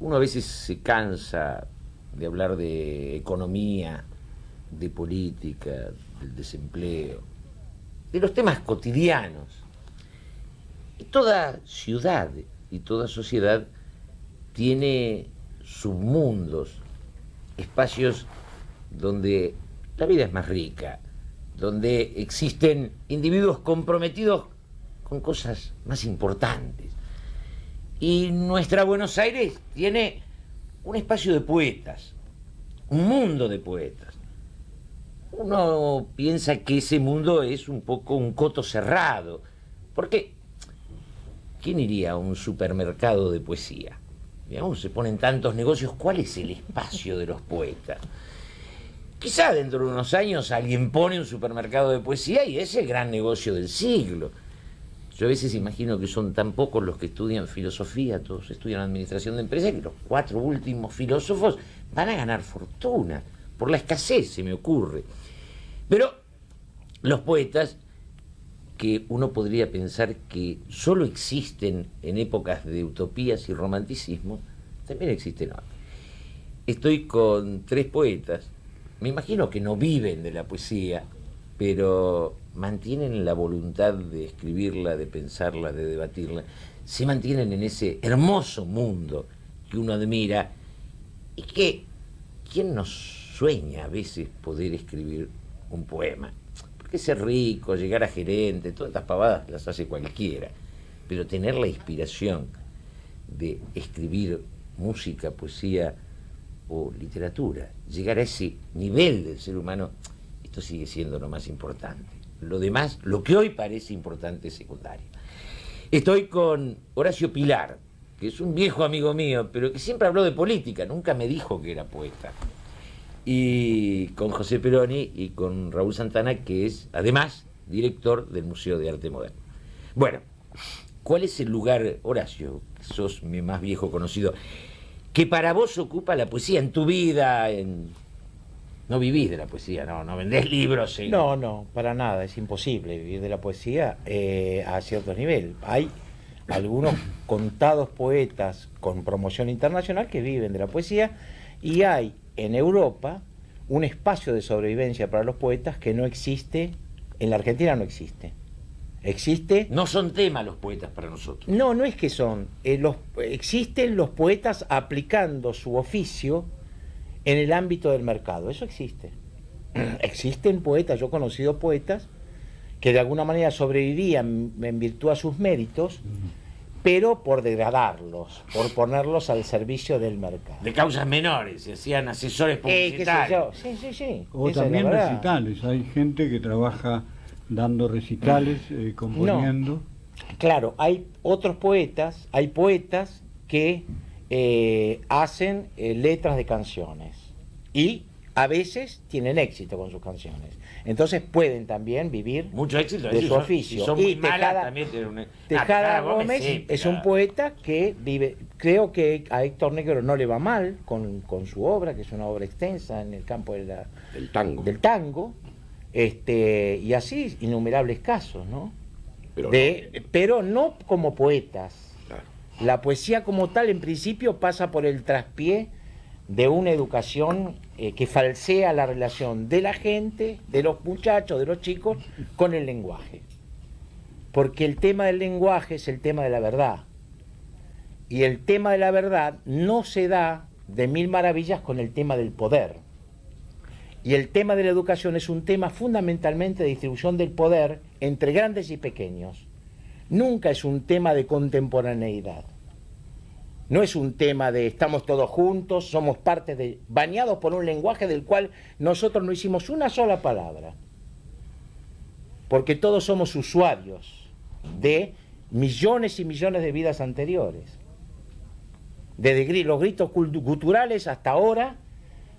Uno a veces se cansa de hablar de economía, de política, del desempleo, de los temas cotidianos. Y toda ciudad y toda sociedad tiene submundos, espacios donde la vida es más rica, donde existen individuos comprometidos con cosas más importantes. Y nuestra Buenos Aires tiene un espacio de poetas, un mundo de poetas. Uno piensa que ese mundo es un poco un coto cerrado, porque ¿quién iría a un supermercado de poesía? Digamos, se ponen tantos negocios, ¿cuál es el espacio de los poetas? Quizá dentro de unos años alguien pone un supermercado de poesía y es el gran negocio del siglo. Yo a veces imagino que son tan pocos los que estudian filosofía, todos estudian administración de empresas, que los 4 últimos filósofos van a ganar fortuna, por la escasez, se me ocurre. Pero los poetas, que uno podría pensar que solo existen en épocas de utopías y romanticismo, también existen hoy. Estoy con 3 poetas, me imagino que no viven de la poesía, pero mantienen la voluntad de escribirla, de pensarla, de debatirla, se mantienen en ese hermoso mundo que uno admira y que, ¿quién nos sueña a veces poder escribir un poema? Porque ser rico, llegar a gerente, todas estas pavadas las hace cualquiera, pero tener la inspiración de escribir música, poesía o literatura, llegar a ese nivel del ser humano, esto sigue siendo lo más importante. Lo demás, lo que hoy parece importante, es secundario. Estoy con Horacio Pilar, que es un viejo amigo mío, pero que siempre habló de política, nunca me dijo que era poeta. Y con José Peroni y con Raúl Santana, que es, además, director del Museo de Arte Moderno. Bueno, ¿cuál es el lugar, Horacio, que sos mi más viejo conocido, que para vos ocupa la poesía en tu vida? No vivís de la poesía, no vendés libros. No, para nada, es imposible vivir de la poesía a cierto nivel. Hay algunos contados poetas con promoción internacional que viven de la poesía, y hay en Europa un espacio de sobrevivencia para los poetas que no existe, en la Argentina no existe. Existe... No son tema los poetas para nosotros. No es que son. Existen los poetas aplicando su oficio en el ámbito del mercado. Eso existe. Existen poetas, yo he conocido poetas que de alguna manera sobrevivían en virtud a sus méritos, pero por degradarlos, por ponerlos al servicio del mercado. De causas menores, se hacían asesores publicitarios. Sí. O también recitales, hay gente que trabaja dando recitales, componiendo. No. Claro, hay otros poetas, hay poetas que hacen letras de canciones y a veces tienen éxito con sus canciones. Entonces pueden también vivir mucho éxito de su oficio. Si son muy malas, también tienen Tejada Gómez es un poeta que vive, creo que a Héctor Negro no le va mal con su obra, que es una obra extensa en el campo del tango, y así innumerables casos, ¿no? Pero no como poetas. Claro. La poesía como tal, en principio, pasa por el traspié de una educación que falsea la relación de la gente, de los muchachos, de los chicos, con el lenguaje. Porque el tema del lenguaje es el tema de la verdad. Y el tema de la verdad no se da de mil maravillas con el tema del poder. Y el tema de la educación es un tema fundamentalmente de distribución del poder entre grandes y pequeños. Nunca es un tema de contemporaneidad. No es un tema de estamos todos juntos, somos parte de... bañados por un lenguaje del cual nosotros no hicimos una sola palabra. Porque todos somos usuarios de millones y millones de vidas anteriores. Desde los gritos guturales hasta ahora,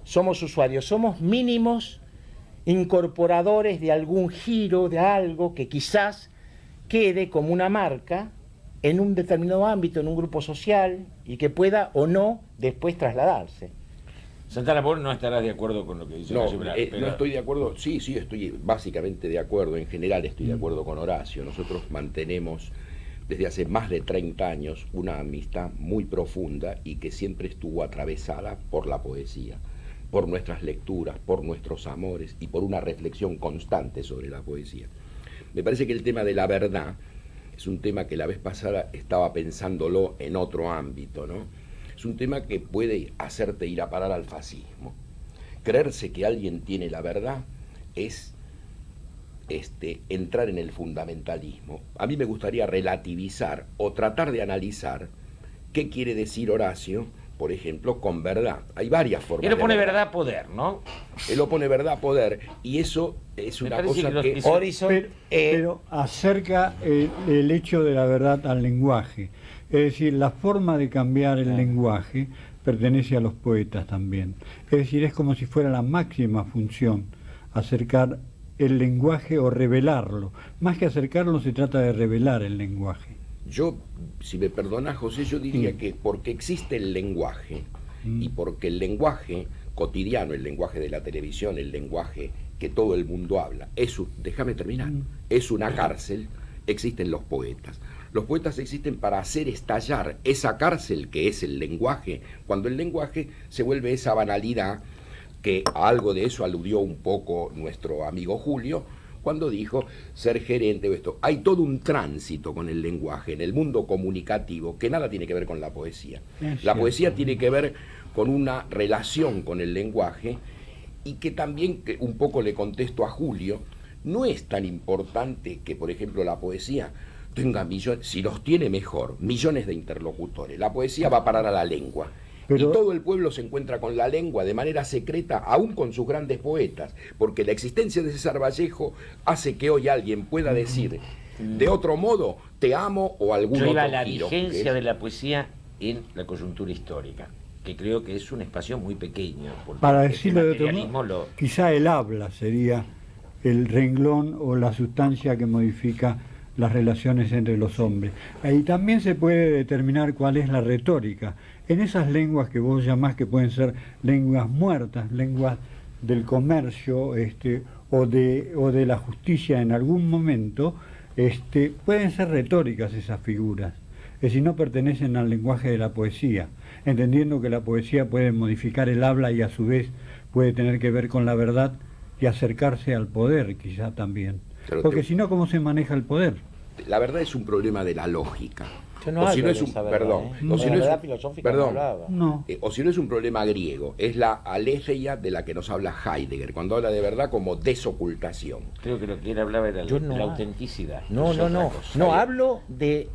somos usuarios, somos mínimos incorporadores de algún giro, de algo que quizás quede como una marca en un determinado ámbito, en un grupo social, y que pueda o no después trasladarse. Santana, vos no estarás de acuerdo con lo que dice Horacio Pilar, no estoy de acuerdo, sí, estoy básicamente de acuerdo, en general estoy de acuerdo con Horacio. Nosotros mantenemos desde hace más de 30 años una amistad muy profunda y que siempre estuvo atravesada por la poesía, por nuestras lecturas, por nuestros amores y por una reflexión constante sobre la poesía. Me parece que el tema de la verdad es un tema que la vez pasada estaba pensándolo en otro ámbito, ¿no? Es un tema que puede hacerte ir a parar al fascismo. Creerse que alguien tiene la verdad es entrar en el fundamentalismo. A mí me gustaría relativizar o tratar de analizar qué quiere decir Horacio, por ejemplo, con verdad. Hay varias formas. Él opone verdad a poder, ¿no? Él opone verdad a poder, y eso es una cosa que... Pero acerca el hecho de la verdad al lenguaje. Es decir, la forma de cambiar el lenguaje pertenece a los poetas también. Es decir, es como si fuera la máxima función, acercar el lenguaje o revelarlo. Más que acercarlo, se trata de revelar el lenguaje. Yo, si me perdonás, José, yo diría que porque existe el lenguaje y porque el lenguaje cotidiano, el lenguaje de la televisión, el lenguaje que todo el mundo habla, déjame terminar, es una cárcel, existen los poetas. Los poetas existen para hacer estallar esa cárcel que es el lenguaje, cuando el lenguaje se vuelve esa banalidad, que a algo de eso aludió un poco nuestro amigo Julio, cuando dijo ser gerente o esto. Hay todo un tránsito con el lenguaje en el mundo comunicativo que nada tiene que ver con la poesía. La poesía tiene que ver con una relación con el lenguaje, y que también, que un poco le contesto a Julio, no es tan importante que, por ejemplo, la poesía tenga millones, si los tiene mejor, millones de interlocutores. La poesía va a parar a la lengua. Y todo el pueblo se encuentra con la lengua de manera secreta, aún con sus grandes poetas, porque la existencia de César Vallejo hace que hoy alguien pueda decir de otro modo, te amo, o algún Yo otro iba a la giro, vigencia de la poesía en la coyuntura histórica, que creo que es un espacio muy pequeño. Para decirlo de otro modo, quizá el habla sería el renglón o la sustancia que modifica las relaciones entre los hombres. Ahí también se puede determinar cuál es la retórica. En esas lenguas que vos llamás que pueden ser lenguas muertas, lenguas del comercio o de la justicia en algún momento, pueden ser retóricas esas figuras, es decir, no pertenecen al lenguaje de la poesía, entendiendo que la poesía puede modificar el habla y a su vez puede tener que ver con la verdad y acercarse al poder quizá también. Porque si no, ¿cómo se maneja el poder? La verdad es un problema de la lógica. O si no es un problema griego, es la aletheia de la que nos habla Heidegger, cuando habla de verdad como desocultación. Creo que lo que él hablaba era la autenticidad. No, hablo de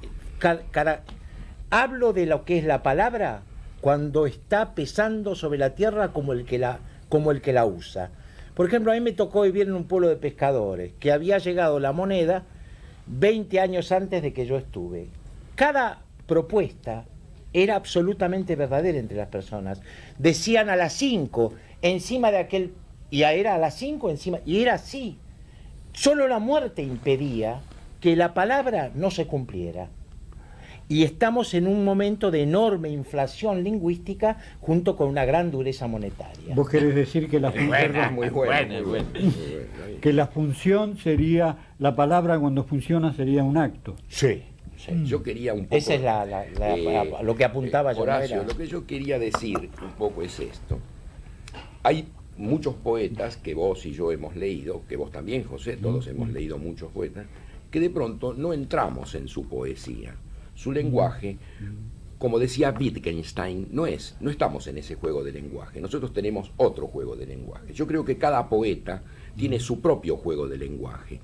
lo que es la palabra cuando está pesando sobre la tierra como el que la usa. Por ejemplo, a mí me tocó vivir en un pueblo de pescadores, que había llegado la moneda 20 años antes de que yo estuve. Cada propuesta era absolutamente verdadera entre las personas. Decían a las 5, encima de aquel... Y era a las 5 encima... Y era así. Solo la muerte impedía que la palabra no se cumpliera. Y estamos en un momento de enorme inflación lingüística junto con una gran dureza monetaria. ¿Vos querés decir que la función sería, la palabra cuando funciona sería un acto? Sí. Yo quería un poco... Esa es lo que apuntaba yo. Horacio, lo que yo quería decir un poco es esto. Hay muchos poetas que vos y yo hemos leído, que vos también, José, todos hemos leído muchos poetas, que de pronto no entramos en su poesía. Su lenguaje, como decía Wittgenstein, no estamos en ese juego de lenguaje. Nosotros tenemos otro juego de lenguaje. Yo creo que cada poeta tiene su propio juego de lenguaje.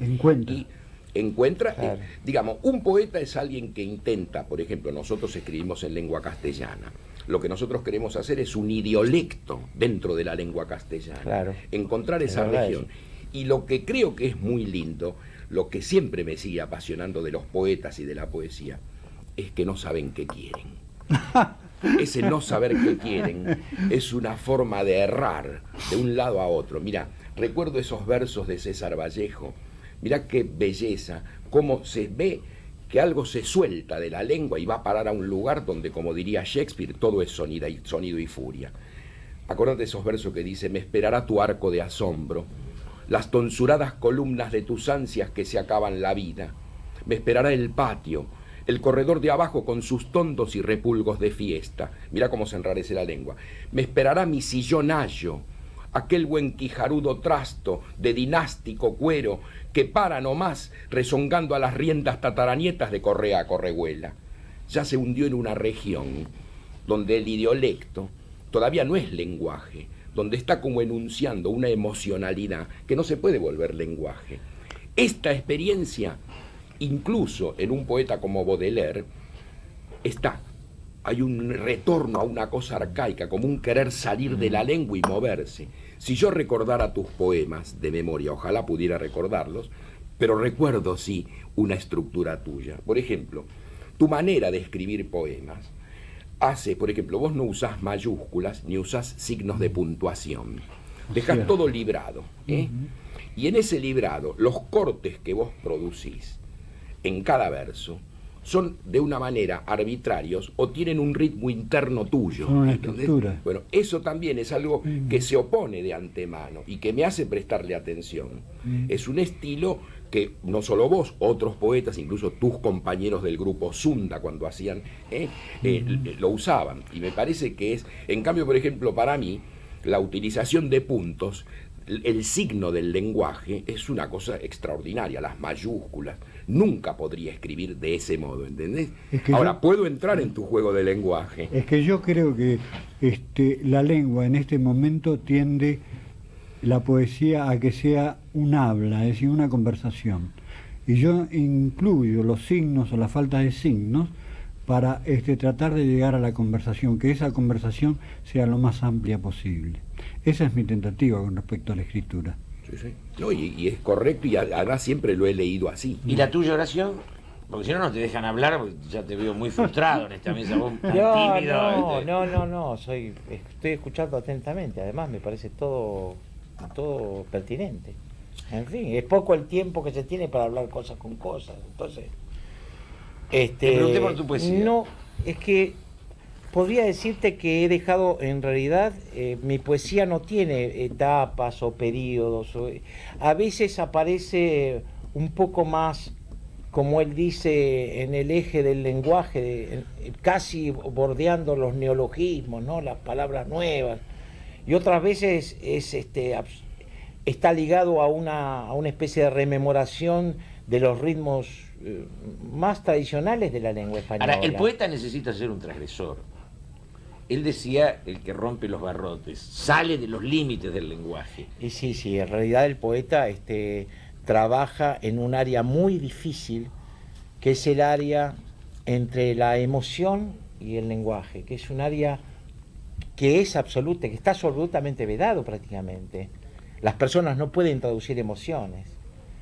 Encuentra, claro. Digamos, un poeta es alguien que intenta, por ejemplo, nosotros escribimos en lengua castellana. Lo que nosotros queremos hacer es un idiolecto dentro de la lengua castellana. Claro. Encontrar esa región. Y lo que creo que es muy lindo, lo que siempre me sigue apasionando de los poetas y de la poesía, es que no saben qué quieren. Ese no saber qué quieren es una forma de errar de un lado a otro. Mira, recuerdo esos versos de César Vallejo. Mira qué belleza, cómo se ve que algo se suelta de la lengua y va a parar a un lugar donde, como diría Shakespeare, todo es sonido y furia. Acordate de esos versos que dice: me esperará tu arco de asombro, las tonsuradas columnas de tus ansias que se acaban la vida, me esperará el patio, el corredor de abajo con sus tondos y repulgos de fiesta. Mirá cómo se enrarece la lengua. Me esperará mi sillón ayo, aquel buen quijarudo trasto de dinástico cuero que para nomás rezongando a las riendas tataranietas de Correa a Correhuela. Ya se hundió en una región donde el idiolecto todavía no es lenguaje, donde está como enunciando una emocionalidad que no se puede volver lenguaje. Esta experiencia, incluso en un poeta como Baudelaire, hay un retorno a una cosa arcaica, como un querer salir de la lengua y moverse. Si yo recordara tus poemas de memoria, ojalá pudiera recordarlos, pero recuerdo sí una estructura tuya. Por ejemplo, tu manera de escribir poemas hace, por ejemplo, vos no usás mayúsculas ni usás signos de puntuación. Dejás todo librado, ¿eh? Y en ese librado, los cortes que vos producís en cada verso son de una manera arbitrarios o tienen un ritmo interno tuyo. Son una estructura. Bueno, eso también es algo que se opone de antemano y que me hace prestarle atención. Es un estilo que no solo vos, otros poetas, incluso tus compañeros del grupo Sunda cuando hacían, lo usaban. Y me parece que es, en cambio, por ejemplo, para mí, la utilización de puntos, el signo del lenguaje es una cosa extraordinaria, las mayúsculas. Nunca podría escribir de ese modo, ¿entendés? Ahora, puedo entrar en tu juego de lenguaje. Es que yo creo que la lengua en este momento tiende la poesía a que sea un habla, es decir, una conversación. Y yo incluyo los signos o la falta de signos para tratar de llegar a la conversación, que esa conversación sea lo más amplia posible. Esa es mi tentativa con respecto a la escritura. Sí, sí. No, y es correcto, y además siempre lo he leído así. ¿Y la tuya, Horacio? Porque si no, no te dejan hablar, porque ya te veo muy frustrado en esta mesa, vos tan tímido. No, estoy escuchando atentamente, además me parece todo pertinente. En fin, es poco el tiempo que se tiene para hablar cosas con cosas, entonces... Te pregunté por tu poesía. No, es que podría decirte que he dejado, en realidad, mi poesía no tiene etapas o periodos. A veces aparece un poco más, como él dice, en el eje del lenguaje, casi bordeando los neologismos, ¿no? Las palabras nuevas. Y otras veces está ligado a una especie de rememoración de los ritmos más tradicionales de la lengua española. Ahora, el poeta necesita ser un transgresor. Él decía, el que rompe los barrotes, sale de los límites del lenguaje. Y sí, en realidad el poeta trabaja en un área muy difícil, que es el área entre la emoción y el lenguaje, que es un área que es absoluta, que está absolutamente vedado prácticamente. Las personas no pueden traducir emociones.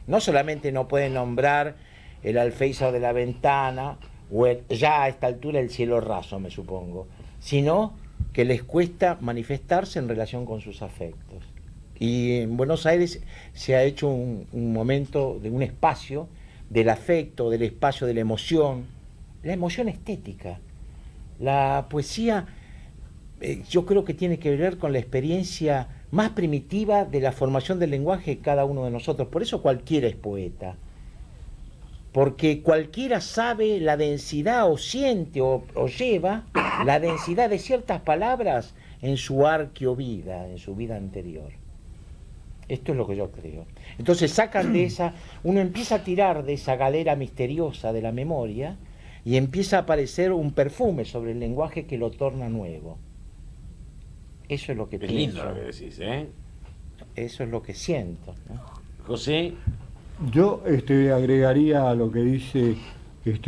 No solamente no pueden nombrar el alféizar de la ventana, o ya a esta altura el cielo raso, me supongo, sino que les cuesta manifestarse en relación con sus afectos. Y en Buenos Aires se ha hecho un momento de un espacio del afecto, del espacio de la emoción estética. La poesía yo creo que tiene que ver con la experiencia más primitiva de la formación del lenguaje de cada uno de nosotros. Por eso cualquiera es poeta. Porque cualquiera sabe la densidad o siente o lleva la densidad de ciertas palabras en su arqueovida, en su vida anterior. Esto es lo que yo creo. Entonces sacan de esa, uno empieza a tirar de esa galera misteriosa de la memoria y empieza a aparecer un perfume sobre el lenguaje que lo torna nuevo. Eso es lo que pienso. Es lindo lo que decís, ¿eh? Eso es lo que siento, ¿no? José. Yo agregaría a lo que dice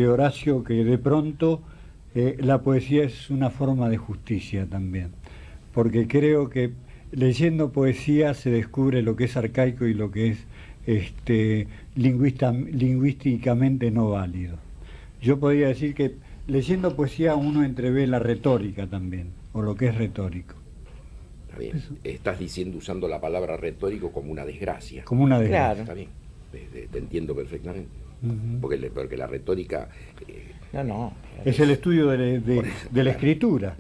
Horacio, que de pronto la poesía es una forma de justicia también, porque creo que leyendo poesía se descubre lo que es arcaico y lo que es lingüísticamente no válido. Yo podría decir que leyendo poesía uno entrevé la retórica también, o lo que es retórico. Está bien. Estás diciendo, usando la palabra retórico como una desgracia. Como una desgracia. Claro. Está bien. Te entiendo perfectamente. Porque la retórica... Es el estudio de la escritura.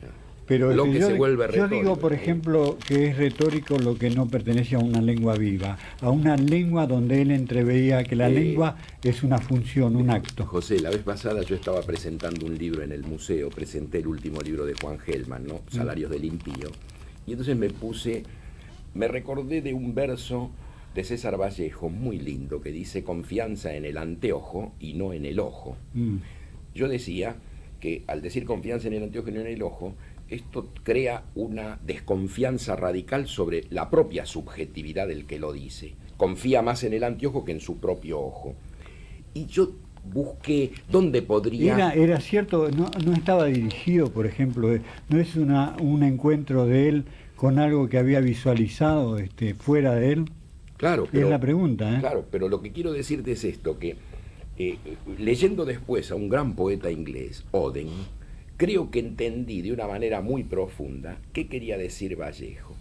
Pero lo que se vuelve retórico. Yo digo, por ejemplo, que es retórico lo que no pertenece a una lengua viva, a una lengua donde él entreveía que la lengua es una función, un acto. José, la vez pasada yo estaba presentando un libro en el museo, presenté el último libro de Juan Gelman, ¿no? Salarios del Impío, y entonces me recordé de un verso de César Vallejo, muy lindo, que dice: confianza en el anteojo y no en el ojo. Yo decía que al decir confianza en el anteojo y no en el ojo, esto crea una desconfianza radical sobre la propia subjetividad del que lo dice. Confía más en el anteojo que en su propio ojo. Y yo busqué dónde podría... Era cierto, no estaba dirigido, por ejemplo, no es un encuentro de él con algo que había visualizado fuera de él. Claro, pero, es la pregunta, ¿eh? Claro, pero lo que quiero decirte es esto, que leyendo después a un gran poeta inglés, Oden, creo que entendí de una manera muy profunda qué quería decir Vallejo.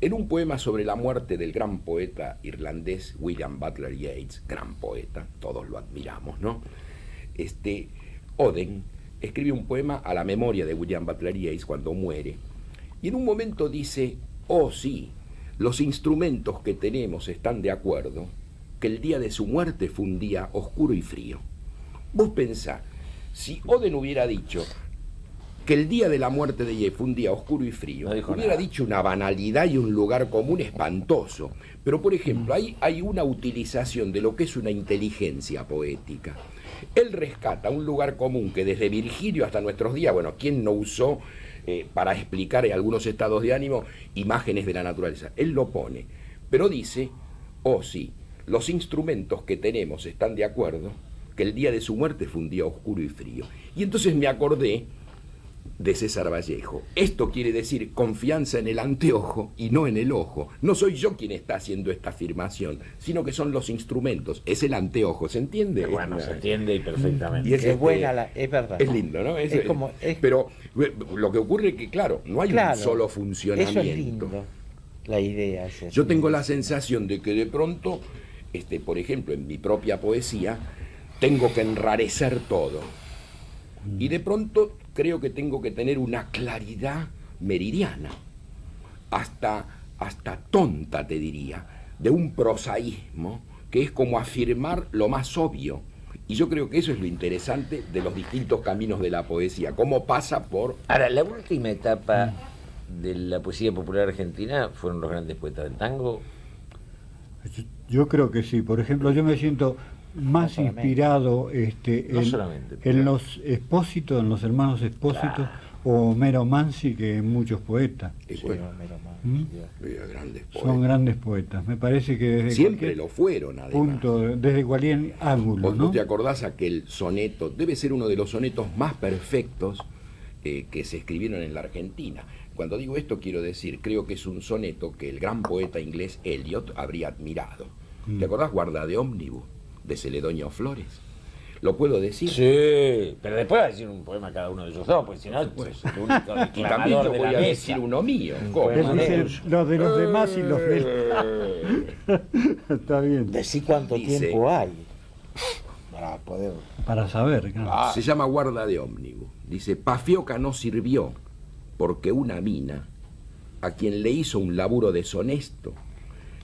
En un poema sobre la muerte del gran poeta irlandés William Butler Yeats, gran poeta, todos lo admiramos, ¿no? Oden escribe un poema a la memoria de William Butler Yeats cuando muere, y en un momento dice: oh sí, los instrumentos que tenemos están de acuerdo que el día de su muerte fue un día oscuro y frío. Vos pensá, si Oden hubiera dicho que el día de la muerte de Yeats fue un día oscuro y frío, hubiera dicho una banalidad y un lugar común espantoso. Pero, por ejemplo, hay una utilización de lo que es una inteligencia poética. Él rescata un lugar común que desde Virgilio hasta nuestros días, bueno, ¿quién no usó para explicar en algunos estados de ánimo imágenes de la naturaleza? Él lo pone, pero dice: oh sí, los instrumentos que tenemos están de acuerdo que el día de su muerte fue un día oscuro y frío. Y entonces me acordé de César Vallejo. Esto quiere decir confianza en el anteojo y no en el ojo. No soy yo quien está haciendo esta afirmación, sino que son los instrumentos, es el anteojo, ¿se entiende? Bueno, se entiende y perfectamente. Y es buena, es verdad. Es lindo, ¿no? Pero lo que ocurre es que, claro, no hay un solo funcionamiento. Eso es lindo, la idea es esa. Yo tengo la sensación de que de pronto, por ejemplo, en mi propia poesía, tengo que enrarecer todo. Y de pronto creo que tengo que tener una claridad meridiana, hasta tonta te diría, de un prosaísmo que es como afirmar lo más obvio. Y yo creo que eso es lo interesante de los distintos caminos de la poesía, cómo pasa por... Ahora, la última etapa de la poesía popular argentina fueron los grandes poetas del tango. Yo creo que sí. Por ejemplo, yo me siento más inspirado en los Expósitos, en los hermanos Expósitos, o Homero Mansi, que en muchos poetas. Grandes poetas. Son grandes poetas. Me parece que desde siempre lo fueron, además. Desde cualquier ángulo. ¿No te acordás aquel soneto? Debe ser uno de los sonetos más perfectos que se escribieron en la Argentina. Cuando digo esto quiero decir, creo que es un soneto que el gran poeta inglés Eliot habría admirado. ¿Te acordás? Guarda de ómnibus, de Celedonio Flores. ¿Lo puedo decir? Sí, pero después va a decir un poema cada uno de ellos dos, porque si no, pues, el único y también yo voy a decir uno mío. Los de los demás y los de... Está bien. Decí cuánto tiempo hay para saber. Claro. Se llama Guarda de ómnibus. Dice: Pafioca no sirvió porque una mina, a quien le hizo un laburo deshonesto,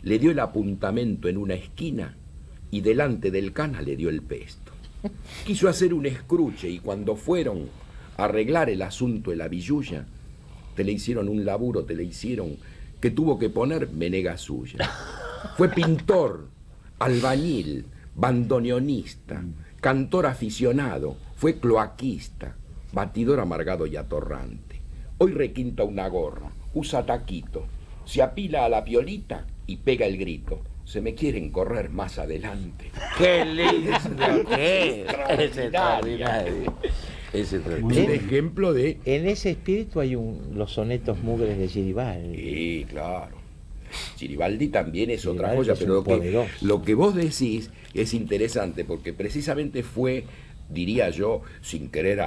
le dio el apuntamento en una esquina y delante del cana le dio el pesto. Quiso hacer un escruche y cuando fueron a arreglar el asunto de la billulla, te le hicieron un laburo, te le hicieron que tuvo que poner menega suya. Fue pintor, albañil, bandoneonista, cantor aficionado, fue cloaquista, batidor amargado y atorrante. Hoy requinta una gorra, usa taquito, se apila a la piolita y pega el grito: se me quieren correr más adelante. ¡Qué lindo! ¡Qué extraordinario! Es el ejemplo de... En ese espíritu hay los sonetos mugres de Giribaldi. Sí, claro. Giribaldi también es otra joya, pero lo que vos decís es interesante porque precisamente fue, diría yo, sin querer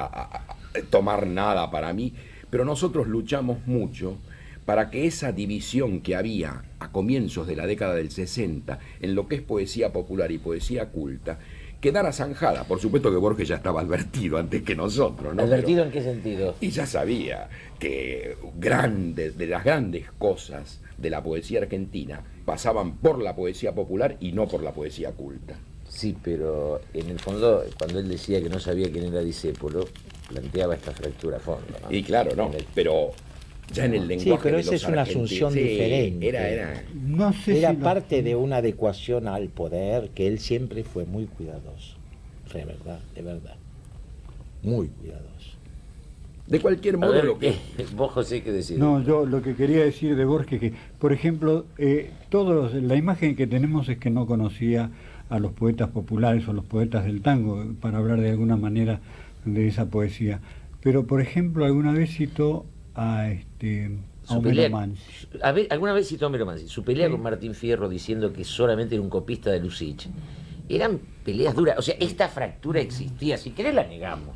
tomar nada para mí, pero nosotros luchamos mucho para que esa división que había a comienzos de la década del 60 en lo que es poesía popular y poesía culta quedara zanjada. Por supuesto que Borges ya estaba advertido antes que nosotros, ¿no? ¿Advertido en qué sentido? Y ya sabía que de las grandes cosas de la poesía argentina pasaban por la poesía popular y no por la poesía culta. Sí, pero en el fondo, cuando él decía que no sabía quién era Discépolo, planteaba esta fractura a fondo, ¿no? Y claro, no, pero ya en el lenguaje. Sí, pero de esa los es una argentinos, asunción sí, diferente. No sé Era si parte de una adecuación al poder que él siempre fue muy cuidadoso. De verdad. Muy cuidadoso. De cualquier A modo, ver, lo que... vos, José, ¿qué decís? No, yo lo que quería decir de Borges que, por ejemplo, la imagen que tenemos es que no conocía a los poetas populares o los poetas del tango, para hablar de alguna manera de esa poesía. Pero, por ejemplo, alguna vez citó a Homero Mansi. Alguna vez citó a Homero Mansi. Su pelea con Martín Fierro diciendo que solamente era un copista de Lussich. Eran peleas duras. O sea, esta fractura existía. Si querés la negamos,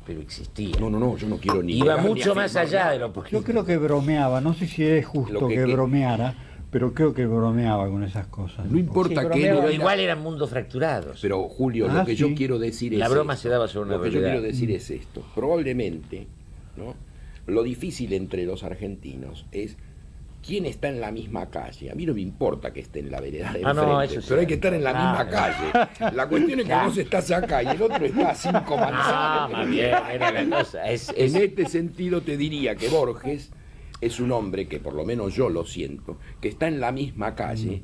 pero existía. No, yo no quiero ni... Iba negar, ni mucho más afirmar allá nada. de lo político. Yo creo que bromeaba, no sé si es justo que bromeara, pero creo que bromeaba con esas cosas. No importa Sí, que él... Pero igual eran mundos fracturados. Pero Julio, lo que yo sí. quiero decir es... La broma se daba sobre una Lo que yo realidad. quiero decir es esto. Probablemente, ¿no? Lo difícil entre los argentinos es quién está en la misma calle. A mí no me importa que esté en la vereda de enfrente, no, eso sí. pero hay que estar en la misma calle. La cuestión es que vos estás acá y el otro está a 5 manzanas. Más bien, era la cosa. En este sentido te diría que Borges es un hombre que, por lo menos yo lo siento, que está en la misma calle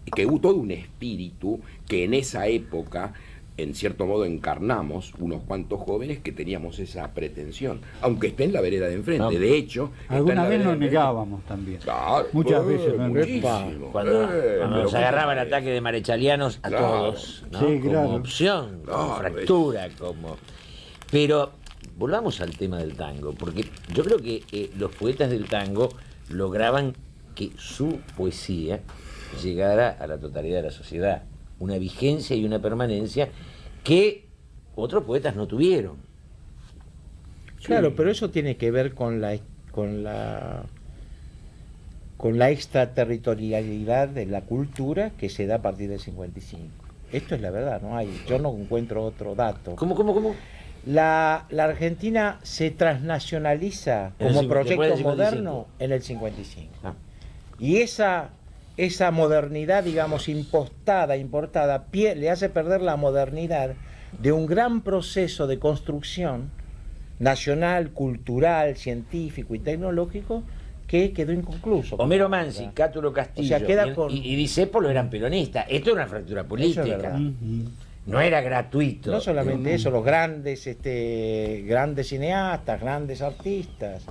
y que hubo todo un espíritu que en esa época, en cierto modo, encarnamos unos cuantos jóvenes que teníamos esa pretensión, aunque esté en la vereda de enfrente. No. De hecho, está en Alguna la vez vereda nos de enfrente. negábamos también. Claro, Muchas veces nos muchísimo. Cuando pero nos ¿qué agarraba el te parece? ataque de marechalianos a Claro. todos, ¿no? Sí, Como claro. opción, como Claro, fractura, como... Pero volvamos al tema del tango, porque yo creo que los poetas del tango lograban que su poesía llegara a la totalidad de la sociedad, una vigencia y una permanencia que otros poetas no tuvieron. Claro, pero eso tiene que ver con la extraterritorialidad de la cultura que se da a partir del 55. Esto es la verdad, yo no encuentro otro dato. ¿Cómo? La Argentina se transnacionaliza En el como después proyecto del 55. moderno en el 55. Ah. Y esa modernidad, digamos, importada, le hace perder la modernidad de un gran proceso de construcción nacional, cultural, científico y tecnológico que quedó inconcluso. Homero Mansi, Cátulo Castillo O sea, queda con- y Discépolo eran peronistas. Esto es una fractura Eso es política. verdad. No era gratuito. No solamente eso, los grandes cineastas, grandes artistas.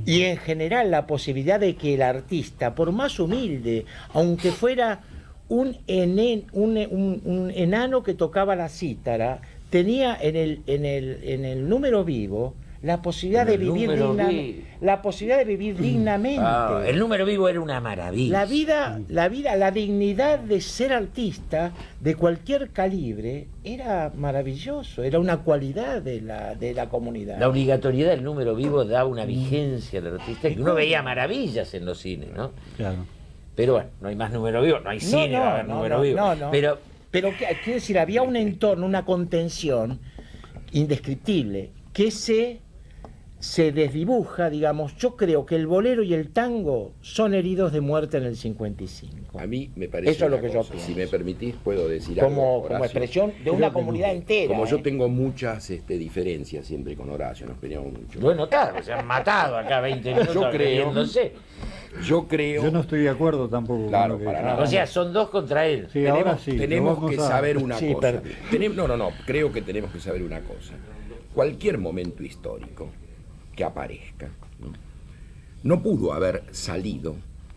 Y en general la posibilidad de que el artista, por más humilde, aunque fuera un enano que tocaba la cítara, tenía en el número vivo la posibilidad de vivir dignamente. El número vivo era una maravilla. La dignidad de ser artista de cualquier calibre era maravilloso, era una cualidad de la comunidad. La obligatoriedad del número vivo da una vigencia al artista que uno veía maravillas en los cines, ¿no? Claro. Pero bueno, no hay más número vivo, no hay cine, va a haber número vivo. No. Pero Quiero decir, había un entorno, una contención indescriptible que se desdibuja, digamos. Yo creo que el bolero y el tango son heridos de muerte en el 55. A mí me parece Eso es lo una que yo cosa. pienso. Si me permitís, puedo decir Como algo, Horacio. expresión de una comunidad entera. Como ¿eh? yo tengo muchas diferencias siempre con Horacio, nos peleamos mucho. bueno, claro, se han matado acá 20 minutos Yo creo- riéndose. Yo creo... Yo no estoy de acuerdo tampoco. Claro, con lo que para dice. nada. O sea, son dos contra él. Sí, ahora sí. tenemos lo vamos que a- saber una Sí, cosa. pero- Creo que tenemos que saber una cosa. Cualquier momento histórico que aparezca, no pudo haber salido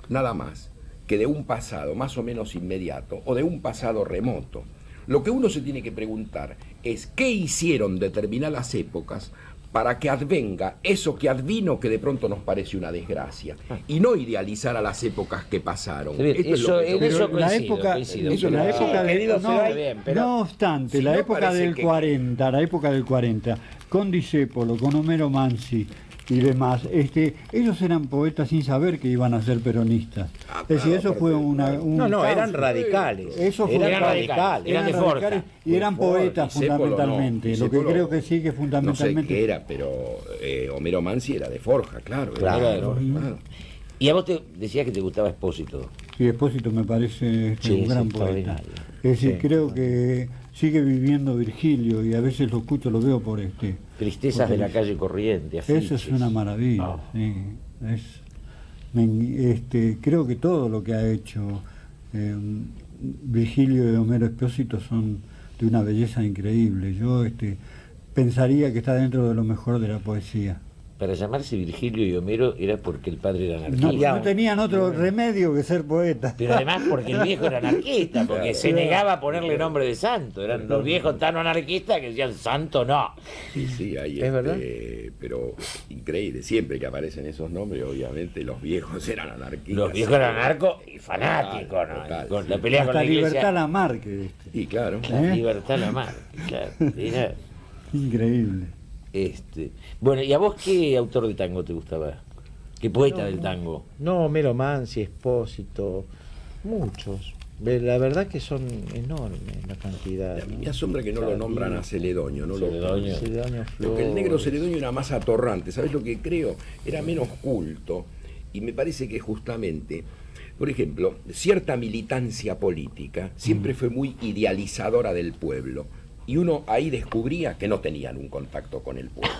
nada más que de un pasado más o menos inmediato o de un pasado remoto. Lo que uno se tiene que preguntar es qué hicieron determinadas épocas para que advenga eso que advino que de pronto nos parece una desgracia y no idealizar a las épocas que pasaron. Está bien, Esto es lo que yo en Pero eso la coincido, época, coincido. eso, la Pero- época de, querido, no, pero hay- bien, pero- no obstante, Si la no época parece del que- 40, la época del 40, con Discépolo, con Homero Mansi y demás, ellos eran poetas sin saber que iban a ser peronistas. Es decir, eso fue un No, caos. eran radicales. Eso fue eran radicales. Eran de Forja. Y eran poetas fundamentalmente. Lo que creo que sí que fundamentalmente. No sé qué era, pero Homero Mansi era de Forja, claro. Claro. Era de Forja, claro. Y a vos te decías que te gustaba Espósito. Sí, Espósito me parece un gran poeta. Es decir, Sí. creo que sigue viviendo Virgilio y a veces lo escucho, lo veo por Tristezas de la calle Corriente. Eso es una maravilla. Sí. Creo que todo lo que ha hecho Virgilio y Homero Espósito son de una belleza increíble. Yo pensaría que está dentro de lo mejor de la poesía. Para llamarse Virgilio y Homero era porque el padre era anarquista. No tenían otro remedio que ser poetas. Pero además porque el viejo era anarquista, porque se negaba a ponerle nombre de santo. Eran los viejos tan anarquistas que decían santo no. Sí, hay ¿Es verdad? pero increíble, siempre que aparecen esos nombres, obviamente los viejos eran anarquistas. Los viejos eran anarcos y fanáticos, ¿no? Total, Con sí. la pelea con Hasta la iglesia. Libertad Lamarck. Y claro. La libertad la mar, claro. Era, Increíble. Bueno, ¿y a vos qué autor de tango te gustaba? ¿Qué poeta del tango? No, Homero Mansi, Espósito, muchos. La verdad que son enormes la cantidad. A mí me asombra que no lo nombran a Celedonio, no Celedonio. Celedonio Porque el negro Flores. Celedonio era más atorrante, ¿sabes lo que creo? Era menos culto y me parece que justamente, por ejemplo, cierta militancia política siempre fue muy idealizadora del pueblo y uno ahí descubría que no tenían un contacto con el pueblo.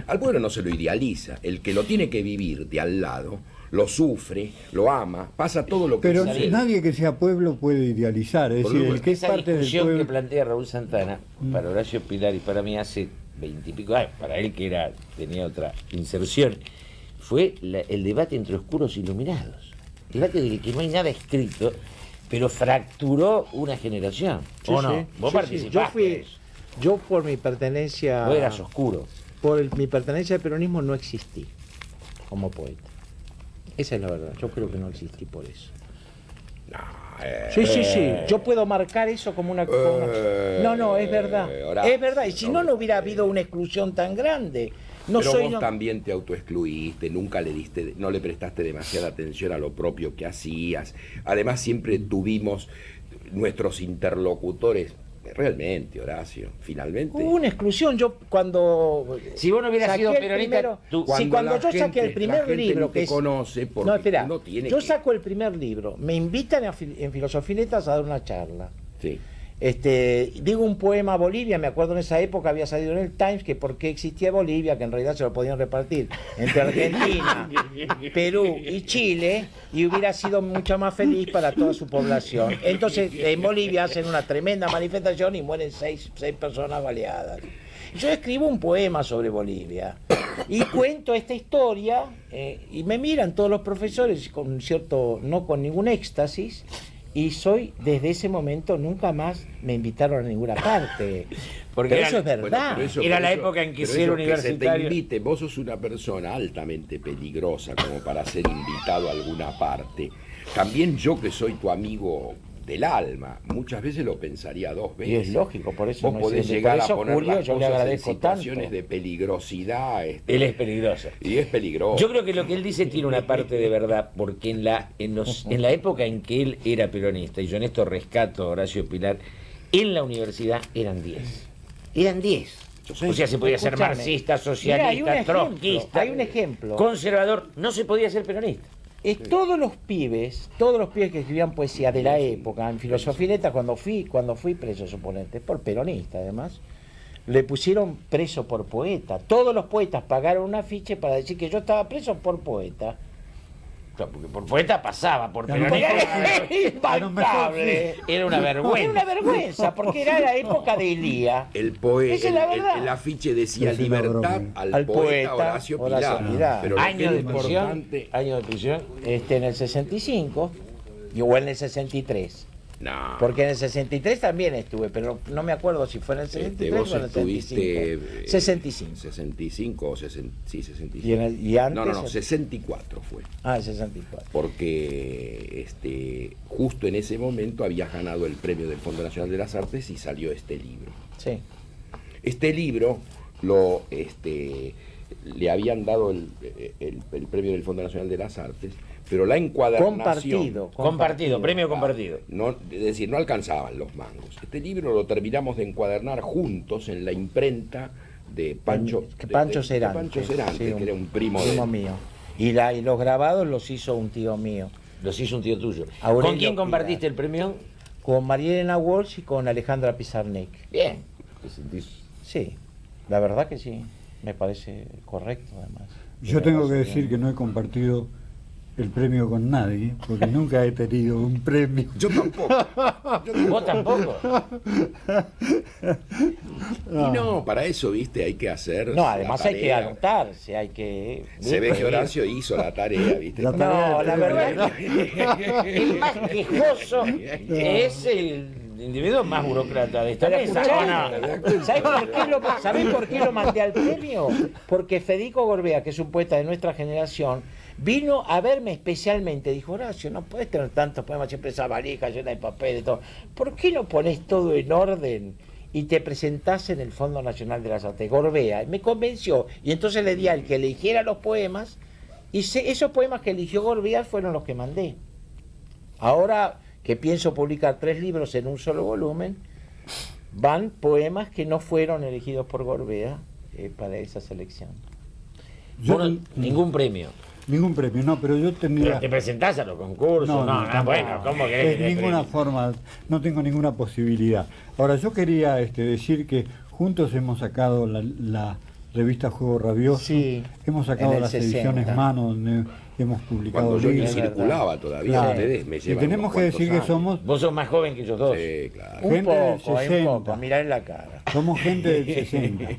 Al pueblo no se lo idealiza, el que lo tiene que vivir de al lado lo sufre, lo ama, pasa todo lo que Pero sucede. nadie que sea pueblo puede idealizar. Es Por decir, el supuesto. que es Esa parte del discusión pueblo. que plantea Raúl Santana para Horacio Pilar y para mí hace 20 y pico años, para él que tenía otra inserción, fue el debate entre oscuros y iluminados. El debate del que no hay nada escrito, pero fracturó una generación. Sí, ¿O no? sí. Vos Sí, participaste. sí. Yo por mi pertenencia... Vos eras oscuro. Mi pertenencia al peronismo no existí como poeta. Esa es la verdad. Yo creo que no existí por eso. Sí. Yo puedo marcar eso como una... No, es verdad. Horacio, Es verdad. Y si no hubiera habido una exclusión tan grande. No pero soy... vos no- también te autoexcluiste, nunca no le prestaste demasiada atención a lo propio que hacías. Además siempre tuvimos nuestros interlocutores, realmente, Horacio, finalmente. Hubo una exclusión. Yo cuando... Si vos no hubieras saqué sido el peronista, primero- tú- cuando la yo saqué gente- el primer la gente libro, no te que es... conoce porque No, espera, uno tiene yo que... saco el primer libro, me invitan en Filosofía y Letras a dar una charla. Sí. Digo un poema a Bolivia, me acuerdo en esa época había salido en el Times que por qué existía Bolivia, que en realidad se lo podían repartir entre Argentina, Perú y Chile, y hubiera sido mucho más feliz para toda su población. Entonces en Bolivia hacen una tremenda manifestación y mueren seis personas baleadas. Yo escribo un poema sobre Bolivia y cuento esta historia y me miran todos los profesores con cierto, no con ningún éxtasis. Y desde ese momento, nunca más me invitaron a ninguna parte. Porque Pero era- eso es verdad. Bueno, pero Era la época en que pero ser eso universitario- Que se te invite, vos sos una persona altamente peligrosa como para ser invitado a alguna parte. También yo que soy tu amigo del alma, muchas veces lo pensaría dos Y veces. es lógico, por eso Vos no podés es- por llegar eso, a poner Julio, las yo le cosas en agradezco situaciones tanto. de peligrosidad. Él es peligroso. Y es peligroso. Yo creo que lo que él dice tiene una parte de verdad, porque en la época en que él era peronista, y yo en esto rescato a Horacio Pilar, en la universidad eran 10. Eran 10. O sea, se podía ser Escúchame. marxista, socialista, Mira, hay un ejemplo, trotskista, hay un ejemplo. conservador, no se podía ser peronista. Todos los pibes que escribían poesía de la época, en Filosofía y Letras, cuando fui preso, suponete, por peronista además, le pusieron preso por poeta. Todos los poetas pagaron un afiche para decir que yo estaba preso por poeta. Claro, porque por poeta pasaba, por A lo peronista mejor- a lo mejor sí. era una Era vergüenza. una vergüenza, porque era la época de Elía. El poeta, Esa es la verdad. el afiche decía Es una libertad broma. al, Al poeta poeta Horacio Horacio Pilar. Pilar. Pero lo que Año es de prisión, importante... año de prisión. En el 65, o en el 63. No. Porque en el 63 también estuve, pero no me acuerdo si fue en el 63 vos o en el estuviste 65. 65 o 65. Y antes... No, 64 fue. Ah, el 64. Porque justo en ese momento había ganado el premio del Fondo Nacional de las Artes y salió este libro. Sí. Este libro lo le habían dado el premio del Fondo Nacional de las Artes, pero la encuadernación... Compartido, premio compartido. No, es decir, no alcanzaban los mangos. Este libro lo terminamos de encuadernar juntos en la imprenta de Pancho Cerante, sí, que era un primo mío. Y los grabados los hizo un tío mío. Los hizo un tío tuyo. Aurelio ¿Con quién compartiste Pilar. el premio? Con María Elena Walsh y con Alejandra Pizarnik. Bien. ¿Te sentís? Sí, la verdad que sí. Me parece correcto, además. Yo tengo que decir que no he compartido el premio con nadie, porque nunca he tenido un premio. Yo tampoco. ¿Vos tampoco? Y no, para eso, viste, hay que hacer. No, además hay que anotarse, hay que... Se ve que Horacio hizo la tarea, viste. La tarea No, la verdad que el más quejoso es el individuo más burócrata de esta mesa. ¿Sabés por qué lo mandé al premio? Porque Federico Gorbea, que es un poeta de nuestra generación, vino a verme especialmente. Dijo: Horacio, no puedes tener tantos poemas, siempre esa valija llena de papel y todo. ¿Por qué no pones todo en orden y te presentás en el Fondo Nacional de las Artes? Gorbea me convenció, y entonces le di al que eligiera los poemas, y esos poemas que eligió Gorbea fueron los que mandé. Ahora que pienso publicar 3 libros en un solo volumen, van poemas que no fueron elegidos por Gorbea para esa selección. Ningún premio. Ningún premio, no, pero yo tendría... ¿Pero te presentás a los concursos? No, bueno, ¿cómo querés? De ninguna forma, no tengo ninguna posibilidad. Ahora, yo quería decir que juntos hemos sacado la revista Juego Rabioso, sí, hemos sacado las ediciones Mano, donde hemos publicado cuando yo ni libros. circulaba todavía, Claro. ustedes me Y llevan tenemos que decir que somos Vos sos más joven que ellos dos. Sí, claro. Un Gente del poco, 60. mirá en la cara. somos gente del 60.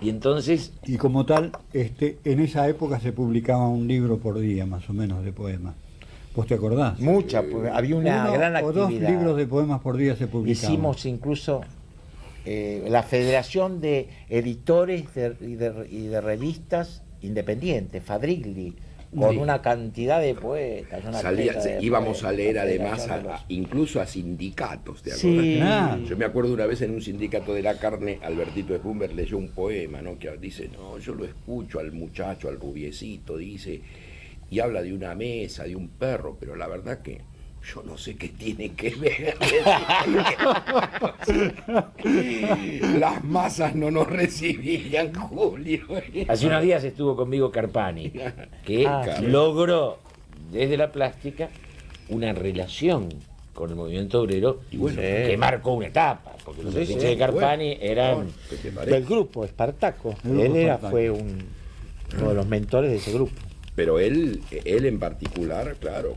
Y entonces, Y como tal, en esa época se publicaba un libro por día, más o menos, de poemas. ¿Vos te acordás? Había una gran o actividad. 2 libros de poemas por día se publicaban. Hicimos incluso la Federación de Editores y de Revistas Independientes, Fadrigli, con Sí. una cantidad de poetas. Íbamos a leer además incluso a sindicatos, ¿te acuerdas? Sí. Yo me acuerdo una vez en un sindicato de la carne, Albertito Spumber leyó un poema, ¿no? Que dice: no, yo lo escucho al muchacho, al rubiecito, dice, y habla de una mesa, de un perro, pero la verdad que yo no sé qué tiene que ver. Las masas no nos recibían, Julio. hace unos días estuvo conmigo Carpani, que logró desde la plástica una relación con el movimiento obrero, Y bueno, que marcó una etapa, porque los Sí, afiches sí, de Carpani eran... ¿Qué te parece? Del grupo Espartaco. El grupo Él Espartaco. fue uno de los mentores de ese grupo. Pero él en particular, claro,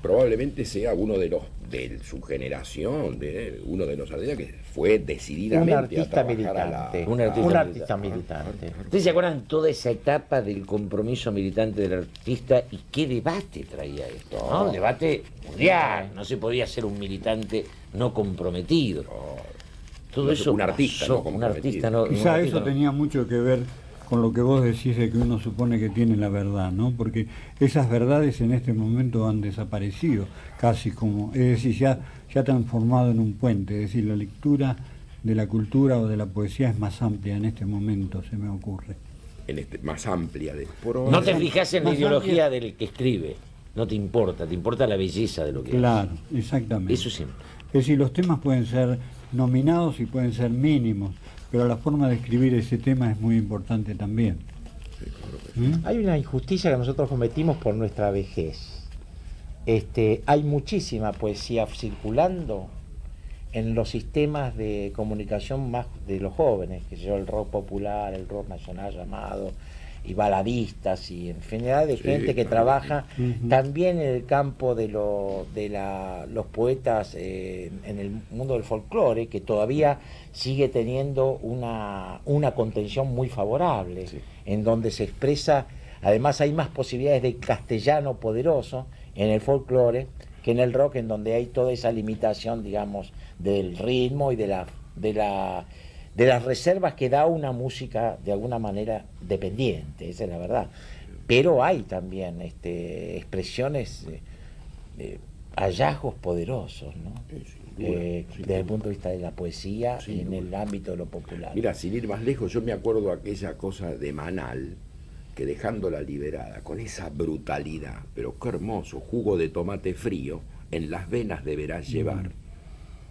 probablemente sea uno de su generación, uno de los artistas que fue decididamente Un artista a trabajar militante. Un artista militante. ¿Ustedes se acuerdan toda esa etapa del compromiso militante del artista y qué debate traía esto? ¿No? Un debate mundial, no se podía ser un militante no comprometido. Todo No, eso un artista pasó, no un comprometido. artista no... Quizá un artista eso no. tenía mucho que ver con lo que vos decís de que uno supone que tiene la verdad, ¿no? Porque esas verdades en este momento han desaparecido, casi como, es decir, ya transformado en un puente, es decir, la lectura de la cultura o de la poesía es más amplia en este momento, se me ocurre. Más amplia de No te fijas en la Más ideología amplia. del que escribe, no te importa la belleza de lo que Claro, exactamente. Eso sí. Es decir, los temas pueden ser nominados y pueden ser mínimos, pero la forma de escribir ese tema es muy importante también. ¿Mm? Hay una injusticia que nosotros cometimos por nuestra vejez. Hay muchísima poesía circulando en los sistemas de comunicación más de los jóvenes, que el rock popular, el rock nacional llamado, y baladistas, y en general de gente que trabaja también en el campo de los poetas en el mundo del folclore, que todavía sigue teniendo una contención muy favorable, en donde se expresa, además hay más posibilidades de castellano poderoso en el folclore que en el rock, en donde hay toda esa limitación, digamos, del ritmo y de las reservas que da una música de alguna manera dependiente, esa es la verdad. Pero hay también expresiones hallazgos poderosos, ¿no? Desde el punto de vista de la poesía y en el ámbito de lo popular. Mira, sin ir más lejos, yo me acuerdo aquella cosa de Manal, que dejándola liberada, con esa brutalidad, pero qué hermoso, jugo de tomate frío, en las venas deberás llevar.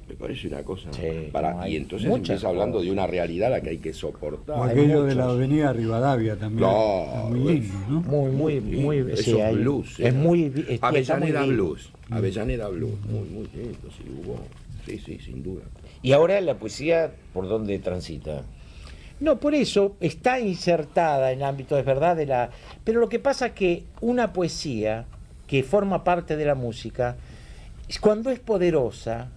Me parece una cosa y entonces empieza hablando de una realidad a la que hay que soportar. O aquello de la avenida Rivadavia también. No, muy lindo, ¿no? Muy esos blues. Es muy Avellaneda Blues. Avellaneda Blues. Muy lindo, sí, hubo. Sí, sin duda. ¿Y ahora la poesía por dónde transita? No, por eso está insertada en el ámbito, es verdad, pero lo que pasa es que una poesía que forma parte de la música, cuando es poderosa,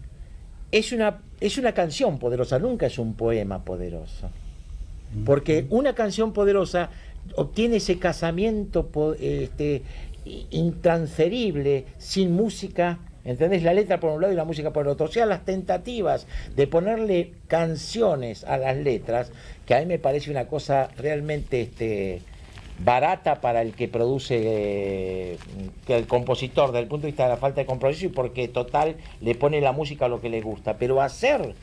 es una canción poderosa, nunca es un poema poderoso. Porque una canción poderosa obtiene ese casamiento intransferible, sin música, ¿entendés? La letra por un lado y la música por el otro. O sea, las tentativas de ponerle canciones a las letras, que a mí me parece una cosa realmente barata para el que produce, que el compositor, desde el punto de vista de la falta de compromiso, y porque total le pone la música a lo que le gusta. Pero hacer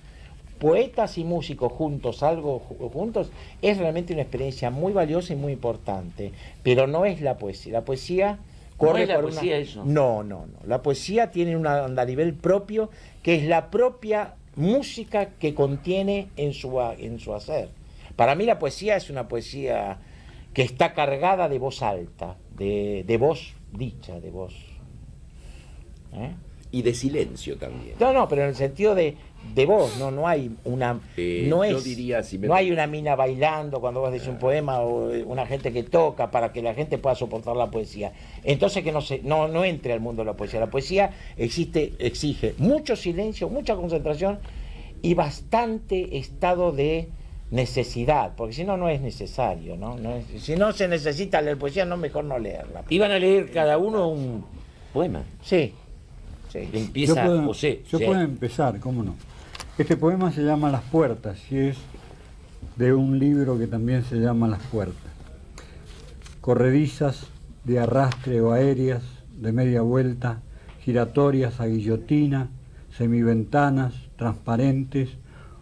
poetas y músicos juntos, algo juntos, es realmente una experiencia muy valiosa y muy importante. Pero no es la poesía. La poesía corre ¿No es la por poesía eso? No. La poesía tiene un andarivel propio, que es la propia música que contiene en su hacer. Para mí la poesía es una poesía que está cargada de voz alta, de voz dicha, de voz. Y de silencio también. No, pero en el sentido de voz, no hay una. No hay una mina bailando cuando vos decís un poema, o una gente que toca para que la gente pueda soportar la poesía. Entonces que no entre al mundo de la poesía. La poesía exige mucho silencio, mucha concentración y bastante estado de necesidad, porque si no es necesario, ¿no? Si no se necesita leer poesía, mejor no leerla. Iban a leer cada uno un poema. Sí. Empieza José. Yo puedo empezar, ¿cómo no? Este poema se llama Las Puertas y es de un libro que también se llama Las Puertas. Corredizas, de arrastre o aéreas, de media vuelta, giratorias a guillotina, semiventanas, transparentes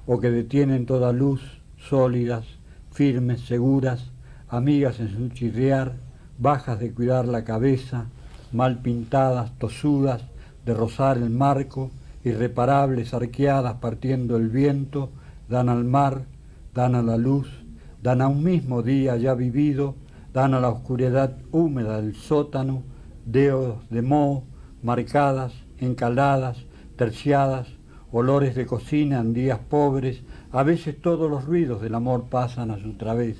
o que detienen toda luz, sólidas, firmes, seguras, amigas en su chirriar, bajas de cuidar la cabeza, mal pintadas, tosudas, de rozar el marco, irreparables, arqueadas, partiendo el viento, dan al mar, dan a la luz, dan a un mismo día ya vivido, dan a la oscuridad húmeda del sótano, dedos de moho, marcadas, encaladas, terciadas, olores de cocina en días pobres, a veces todos los ruidos del amor pasan a su través.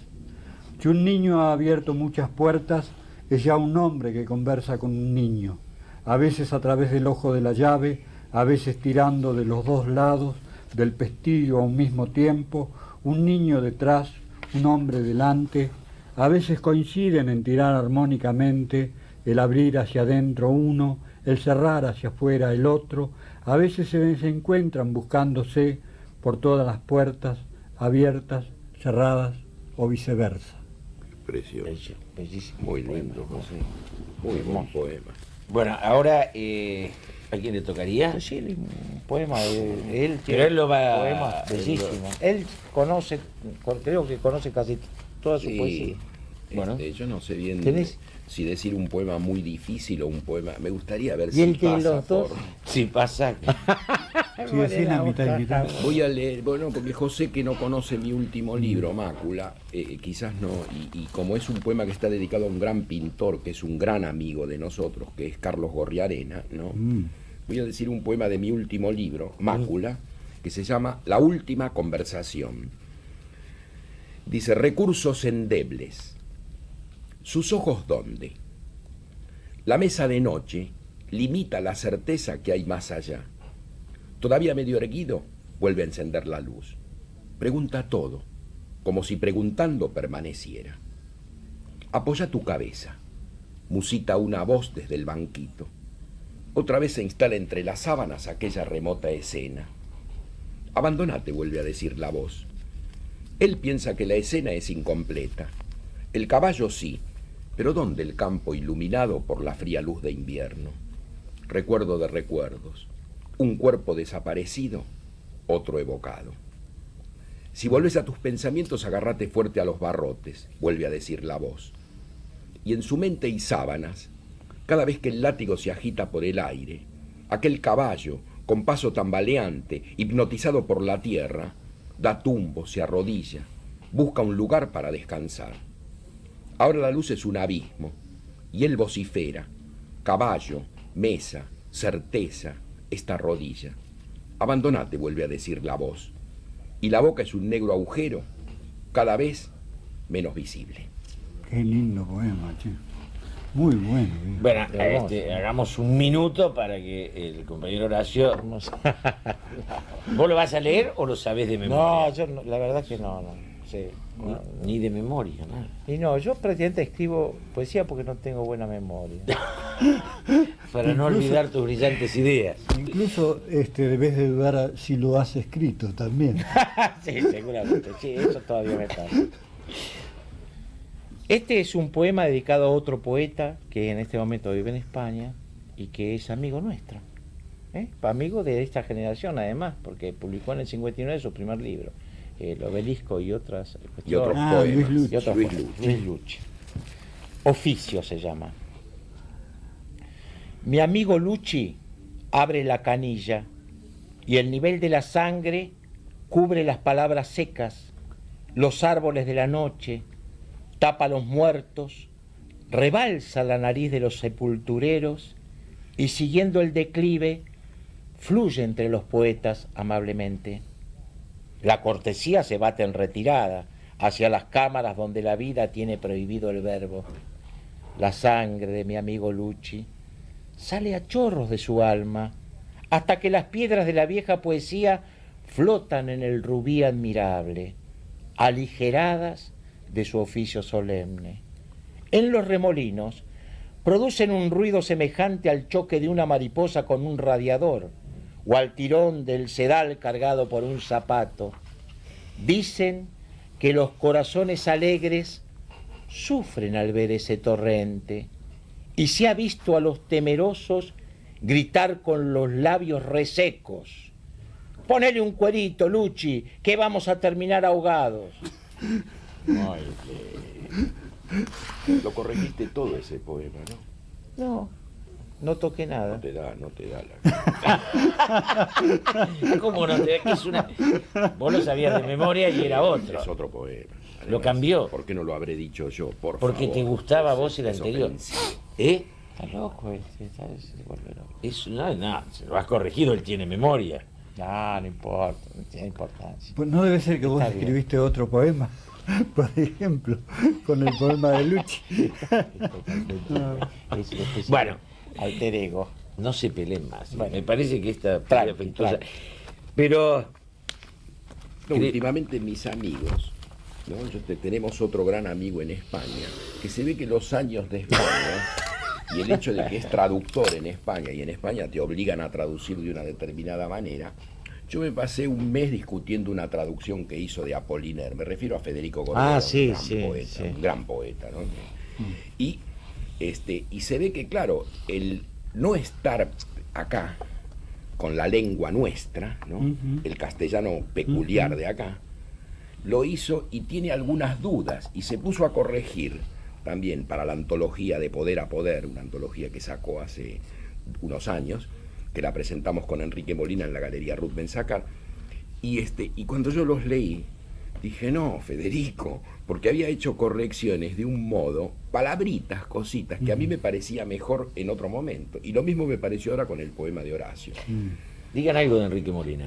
Si un niño ha abierto muchas puertas, es ya un hombre que conversa con un niño, a veces a través del ojo de la llave, a veces tirando de los dos lados del pestillo a un mismo tiempo, un niño detrás, un hombre delante, a veces coinciden en tirar armónicamente, el abrir hacia adentro uno, el cerrar hacia afuera el otro, a veces se encuentran buscándose por todas las puertas, abiertas, cerradas o viceversa. Precioso. Bellísimo. Muy lindo, José. Muy buen poema. Bueno, ahora, ¿a quién le tocaría? Sí, un poema de él. Pero él lo va... Poemas bellísimos. Él conoce, creo que conoce casi toda su poesía. Bueno, yo no sé bien si decir un poema muy difícil o un poema... Me gustaría ver si pasa por... Si pasa... Sí, así la mitad y mitad. Voy a leer, bueno, porque José, que no conoce mi último libro, Mácula, quizás no, y como es un poema que está dedicado a un gran pintor, que es un gran amigo de nosotros, que es Carlos Gorriarena, ¿no? Voy a decir un poema de mi último libro, Mácula, que se llama La última conversación. Dice: recursos endebles. ¿Sus ojos dónde? La mesa de noche limita la certeza que hay más allá. Todavía medio erguido, vuelve a encender la luz. Pregunta todo, como si preguntando permaneciera. Apoya tu cabeza, musita una voz desde el banquito. Otra vez se instala entre las sábanas aquella remota escena. Abandónate, vuelve a decir la voz. Él piensa que la escena es incompleta. El caballo sí, pero ¿dónde el campo iluminado por la fría luz de invierno? recuerdo de recuerdos, un cuerpo desaparecido, otro evocado. Si volves a tus pensamientos, agárrate fuerte a los barrotes, vuelve a decir la voz. Y en su mente hay sábanas, cada vez que el látigo se agita por el aire, aquel caballo, con paso tambaleante, hipnotizado por la tierra, da tumbo, se arrodilla, busca un lugar para descansar. Ahora la luz es un abismo, y él vocifera, caballo, mesa, certeza, esta rodilla. Abandonate, vuelve a decir la voz. Y la boca es un negro agujero, cada vez menos visible. Qué lindo poema, che. Muy bueno. Bueno, hagamos un minuto para que el compañero Horacio... ¿Vos lo vas a leer o lo sabés de memoria? No, yo no, la verdad que no. Sí, no. Ni de memoria, nada. Y no, yo prácticamente escribo poesía porque no tengo buena memoria. Para no olvidar tus brillantes ideas. Incluso debes de dudar si lo has escrito también. Sí, seguramente, sí, eso todavía me pasa. Este es un poema dedicado a otro poeta que en este momento vive en España y que es amigo nuestro. Amigo de esta generación además, porque publicó en el 59 su primer libro, El Obelisco y otras y otros poemas. Luis Lucci. Oficio se llama. Mi amigo Lucci abre la canilla y el nivel de la sangre cubre las palabras secas, los árboles de la noche, tapa a los muertos, rebalsa la nariz de los sepultureros y siguiendo el declive fluye entre los poetas amablemente. La cortesía se bate en retirada hacia las cámaras donde la vida tiene prohibido el verbo. La sangre de mi amigo Lucci sale a chorros de su alma hasta que las piedras de la vieja poesía flotan en el rubí admirable, aligeradas de su oficio solemne. En los remolinos producen un ruido semejante al choque de una mariposa con un radiador o al tirón del sedal cargado por un zapato. Dicen que los corazones alegres sufren al ver ese torrente y se ha visto a los temerosos gritar con los labios resecos: ponele un cuerito, Lucci, que vamos a terminar ahogados. Ay, lo corregiste todo ese poema, ¿no? No toqué nada. No te da ¿Cómo no te da? Es una... Vos lo sabías de memoria y era otro. Es otro poema. Además, lo cambió. ¿Por qué no lo habré dicho yo? Porque favor, te gustaba a vos el anterior. Está loco se vuelve loco. No, se lo has corregido, él tiene memoria. No importa, no tiene importancia. Pues no debe ser que vos escribiste otro poema, por ejemplo, con el poema de Lucci. Bueno, alter ego. No se peleen más. Bueno, me parece que esta es afectuosa. Pero últimamente mis amigos, ¿no? Tenemos otro gran amigo en España, que se ve que los años de España y el hecho de que es traductor en España, y en España te obligan a traducir de una determinada manera. Yo me pasé un mes discutiendo una traducción que hizo de Apollinaire, me refiero a Federico Gordero, un gran poeta, ¿no? Y se ve que, claro, el no estar acá con la lengua nuestra, ¿no? El castellano peculiar de acá, lo hizo y tiene algunas dudas, y se puso a corregir también para la antología de Poder a Poder, una antología que sacó hace unos años, que la presentamos con Enrique Molina en la Galería Ruth Ben-Sacar, y cuando yo los leí, dije, no, Federico, porque había hecho correcciones de un modo, palabritas, cositas, que a mí me parecía mejor en otro momento, y lo mismo me pareció ahora con el poema de Horacio. Digan algo de Enrique Molina.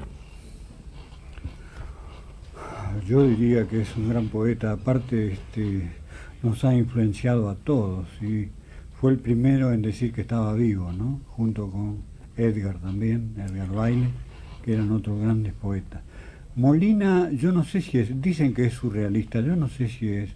Yo diría que es un gran poeta, aparte nos ha influenciado a todos, y fue el primero en decir que estaba vivo, ¿no? Junto con Edgar también, Edgar Baile, que eran otros grandes poetas. Molina, yo no sé si dicen que es surrealista, yo no sé si es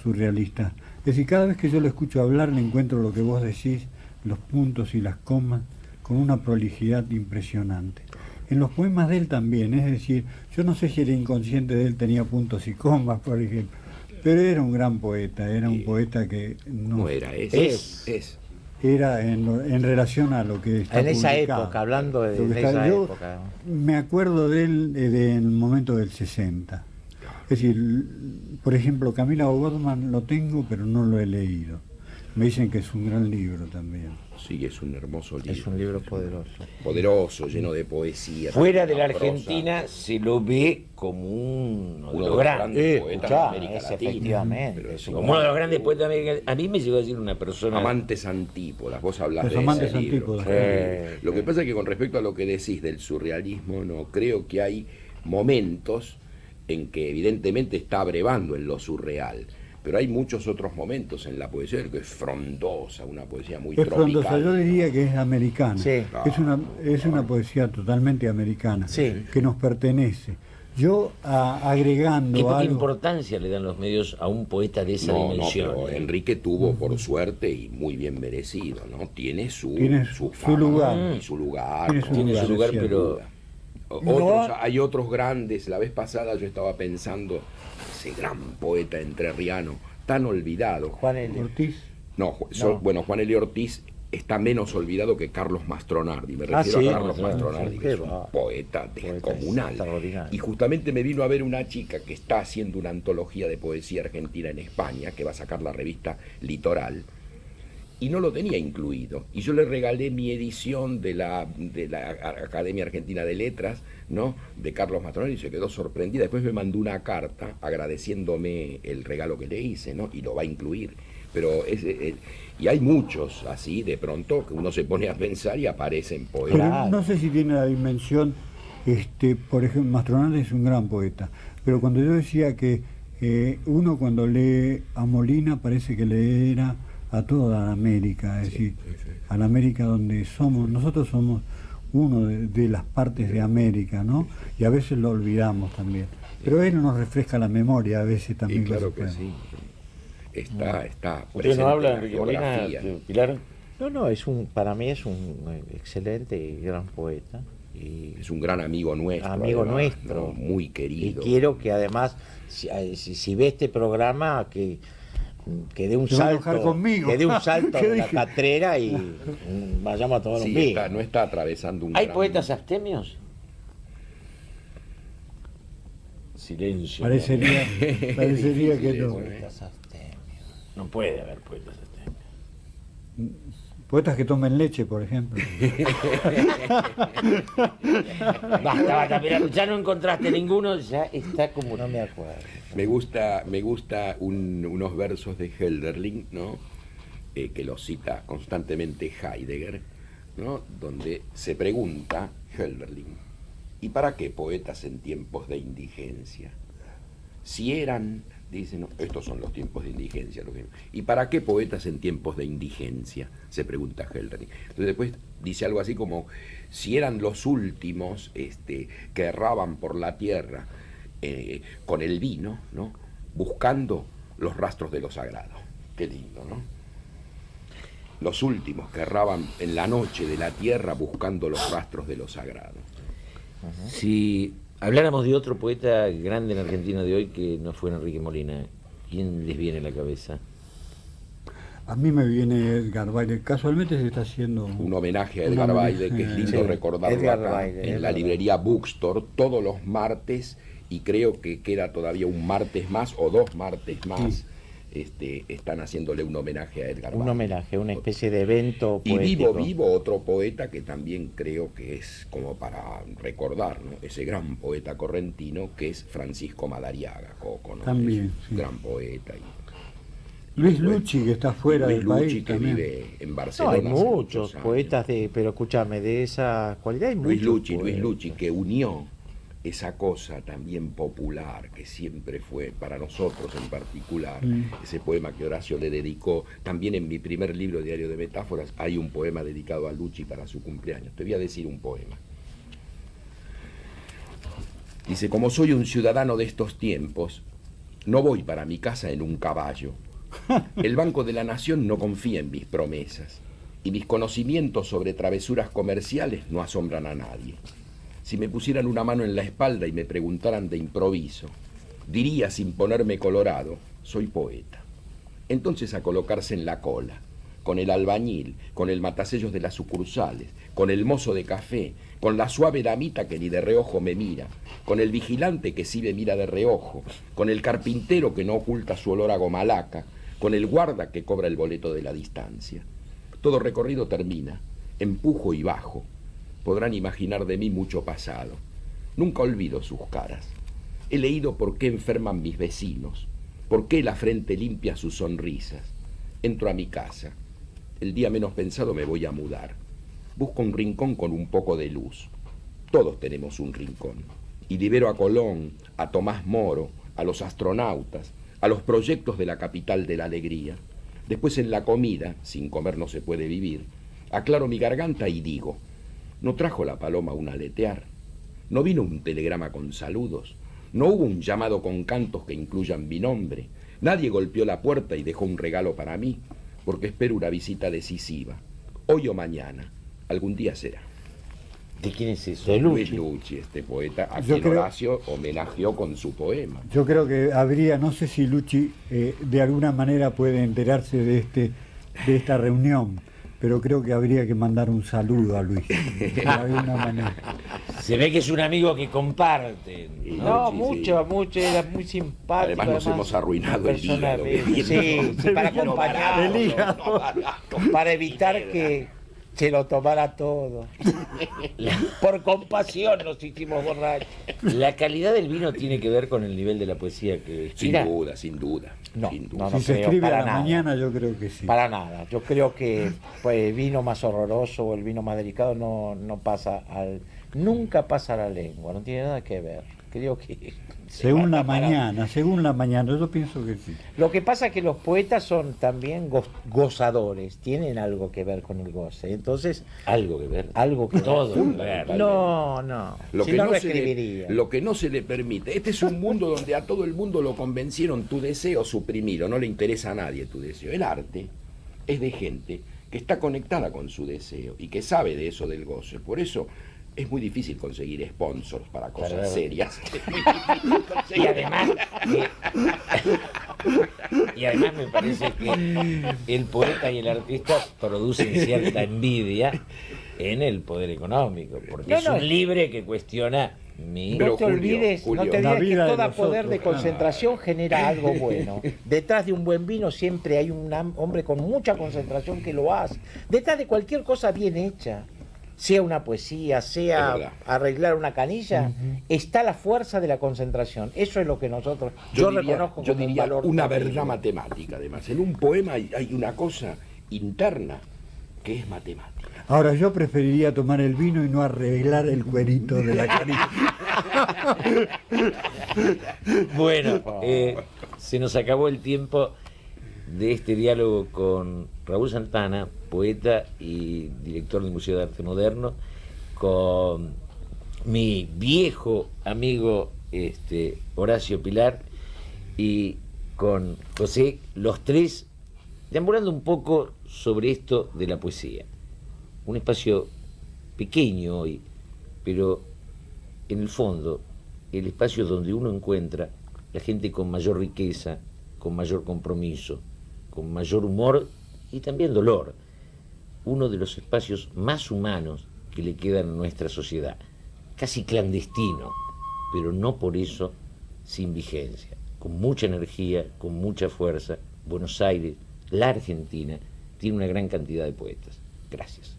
surrealista. Es decir, cada vez que yo lo escucho hablar le encuentro lo que vos decís, los puntos y las comas, con una prolijidad impresionante. En los poemas de él también, es decir, yo no sé si el inconsciente de él tenía puntos y comas, por ejemplo, pero era un gran poeta, era un poeta que no era, es. era en relación a lo que está en esa publicado. época, hablando de esa Yo época. me acuerdo de él del momento del 60. Es decir, por ejemplo, Camila Goldman lo tengo, pero no lo he leído. Me dicen que es un gran libro también. Sí, es un hermoso libro. Es un libro poderoso. Poderoso, lleno de poesía. Fuera de la prosa. Argentina se lo ve como uno de Uno los grandes poetas escuchá, de América es Latina. efectivamente. Pero es como uno de los grandes poetas de América. A mí me llegó a decir una persona. Amantes antípodas, vos hablás Los de amantes ese libro. antípodas. Sí. Lo que pasa es que con respecto a lo que decís del surrealismo, no creo que hay momentos en que evidentemente está abrevando en lo surreal, pero hay muchos otros momentos en la poesía que es frondosa, una poesía muy Es tropical. frondosa, yo diría que es americana. Sí. Es una poesía totalmente americana, Sí. que nos pertenece. Yo ¿Qué agregando poca algo... importancia le dan los medios a un poeta de esa No, dimensión? pero Enrique tuvo, por suerte, y muy bien merecido, ¿no? Tiene su su fama lugar. y su lugar. Tiene ¿no? su Tiene su lugar, es pero Hay otros grandes. La vez pasada yo estaba pensando, ese gran poeta entrerriano, tan olvidado. Juan L. Ortiz. No, bueno, Juan L. Ortiz está menos olvidado que Carlos Mastronardi. Me Ah, refiero sí, a Carlos claro, Mastronardi, sí, que es qué un va. poeta descomunal. extraordinario. Y justamente me vino a ver una chica que está haciendo una antología de poesía argentina en España, que va a sacar la revista Litoral, y no lo tenía incluido. Y yo le regalé mi edición de la Academia Argentina de Letras, ¿no?, de Carlos Mastronardi, y se quedó sorprendida. Después me mandó una carta agradeciéndome el regalo que le hice, ¿no?, y lo va a incluir. Pero y hay muchos así, de pronto, que uno se pone a pensar y aparecen Pero poetas. Claro. no sé si tiene la dimensión, por ejemplo, Mastronardi es un gran poeta, pero cuando yo decía que uno cuando lee a Molina parece que leerá a toda América, es decir, a la América donde nosotros somos uno de las partes de América, ¿no? Y a veces lo olvidamos también. Pero él nos refresca la memoria a veces también. Y claro que puede. sí. Está ¿Usted presente no habla, en la Enrique Molina, geografía. Pilar? No, para mí es un excelente y gran poeta. Y Es un gran amigo nuestro. amigo además, nuestro. ¿no? Muy Y querido. quiero que además, si ve este programa, que dé un Se va a salto, enojar conmigo. que dé un salto ¿Qué de la dije? catrera y vayamos a tomar un Sí, vino. no está atravesando un ¿Hay gran- poetas abstemios? Silencio. Parecería que difícil no. eso, ¿eh? No puede haber poetas abstemios. Poetas que tomen leche, por ejemplo. Basta, Pilar, ya no encontraste ninguno, ya está como... No me acuerdo. Me gusta unos versos de Hölderlin, ¿no? Que los cita constantemente Heidegger, ¿no? Donde se pregunta Hölderlin, ¿y para qué poetas en tiempos de indigencia? Si eran, dicen, no, estos son los tiempos de indigencia. ¿Y para qué poetas en tiempos de indigencia? Se pregunta Hölderlin. Entonces después dice algo así como, si eran los últimos que erraban por la tierra con el vino, ¿no?, buscando los rastros de lo sagrado. Qué lindo, ¿no? Los últimos que erraban en la noche de la tierra buscando los rastros de lo sagrado. Si habláramos de otro poeta grande en Argentina de hoy que no fuera Enrique Molina, ¿quién les viene a la cabeza? A mí me viene Edgar Baile. Casualmente se está haciendo Un homenaje a un Edgar homenaje, Baile, que es lindo sí, recordarlo Edgar acá, Baile, en es la verdad. librería Bookstore todos los martes, y creo que queda todavía un martes más o 2 martes más. Están haciéndole un homenaje a Edgar Un Baile. homenaje, una especie de evento Y poético. vivo otro poeta que también creo que es como para recordar, ¿no?, ese gran poeta correntino que es Francisco Madariaga, Coco, ¿no? También, Es un sí. gran poeta. Y Luis Lucci, que está fuera Luis del Lucci, país que también. vive en No, Barcelona. hay hace muchos años. poetas pero escúchame, de esa cualidad hay Luis muchos Lucci, poetas. que unió esa cosa también popular que siempre fue para nosotros en particular, ese poema que Horacio le dedicó. También en mi primer libro, Diario de Metáforas, hay un poema dedicado a Lucci para su cumpleaños. Te voy a decir un poema. Dice, como soy un ciudadano de estos tiempos, no voy para mi casa en un caballo. El Banco de la Nación no confía en mis promesas, y mis conocimientos sobre travesuras comerciales no asombran a nadie. Si me pusieran una mano en la espalda y me preguntaran de improviso, diría sin ponerme colorado, soy poeta. Entonces a colocarse en la cola, con el albañil, con el matasellos de las sucursales, con el mozo de café, con la suave damita que ni de reojo me mira, con el vigilante que sí me mira de reojo, con el carpintero que no oculta su olor a gomalaca, con el guarda que cobra el boleto de la distancia. Todo recorrido termina, empujo y bajo. Podrán imaginar de mí mucho pasado. Nunca olvido sus caras. He leído por qué enferman mis vecinos, por qué la frente limpia sus sonrisas. Entro a mi casa. El día menos pensado me voy a mudar. Busco un rincón con un poco de luz. Todos tenemos un rincón. Y libero a Colón, a Tomás Moro, a los astronautas, a los proyectos de la capital de la alegría. Después en la comida, sin comer no se puede vivir, aclaro mi garganta y digo, no trajo la paloma un aletear, no vino un telegrama con saludos, no hubo un llamado con cantos que incluyan mi nombre, nadie golpeó la puerta y dejó un regalo para mí, porque espero una visita decisiva, hoy o mañana, algún día será. ¿De quién es eso? De Luis Lucci, este poeta a quien Horacio homenajeó con su poema. Yo creo que habría, no sé si Lucci de alguna manera puede enterarse de esta reunión, pero creo que habría que mandar un saludo a Luis, de alguna manera. Se ve que es un amigo que comparten. No, mucho, era muy simpático. Además nos hemos arruinado el hígado. Sí, para acompañarlo, para evitar que se lo tomara todo. Por compasión nos hicimos borrachos. ¿La calidad del vino tiene que ver con el nivel de la poesía que Sin inspira? duda, sin duda. No, sin duda. no Si se creo, escribe a para la nada. mañana, yo creo que sí. Para nada. Yo creo que pues, el vino más horroroso o el vino más delicado no pasa nunca pasa a la lengua, no tiene nada que ver. Creo que según la mañana, yo pienso que sí. Lo que pasa es que los poetas son también gozadores, tienen algo que ver con el goce. Entonces, Algo que ver. algo que Todo ver. que ver. No. Lo Si que, no no lo se escribiría. lo que no se le permite. Este es un mundo donde a todo el mundo lo convencieron tu deseo suprimido, no le interesa a nadie tu deseo. El arte es de gente que está conectada con su deseo y que sabe de eso del goce. Por eso es muy difícil conseguir sponsors para cosas Claro. serias. Es muy difícil conseguir. Y además me parece que el poeta y el artista producen cierta envidia en el poder económico, porque No, es un libre que cuestiona mi... Pero, No te Julio, olvides, Julio. no te La olvides que vida de todo los poder de otros, concentración genera algo bueno. Detrás de un buen vino siempre hay un hombre con mucha concentración que lo hace. Detrás de cualquier cosa bien hecha, sea una poesía, Es sea verdad. arreglar una canilla, está la fuerza de la concentración. Eso es lo que nosotros, yo reconozco yo como un diría valor una terrible. verdad matemática, además. En un poema hay una cosa interna que es matemática. Ahora, yo preferiría tomar el vino y no arreglar el cuerito de la carita. Bueno, se nos acabó el tiempo de este diálogo con Raúl Santana, poeta y director del Museo de Arte Moderno, con mi viejo amigo Horacio Pilar y con José, los tres deambulando un poco sobre esto de la poesía. Un espacio pequeño hoy, pero en el fondo el espacio donde uno encuentra la gente con mayor riqueza, con mayor compromiso, con mayor humor y también dolor. Uno de los espacios más humanos que le quedan a nuestra sociedad, casi clandestino, pero no por eso sin vigencia, con mucha energía, con mucha fuerza. Buenos Aires, la Argentina, tiene una gran cantidad de poetas. Gracias.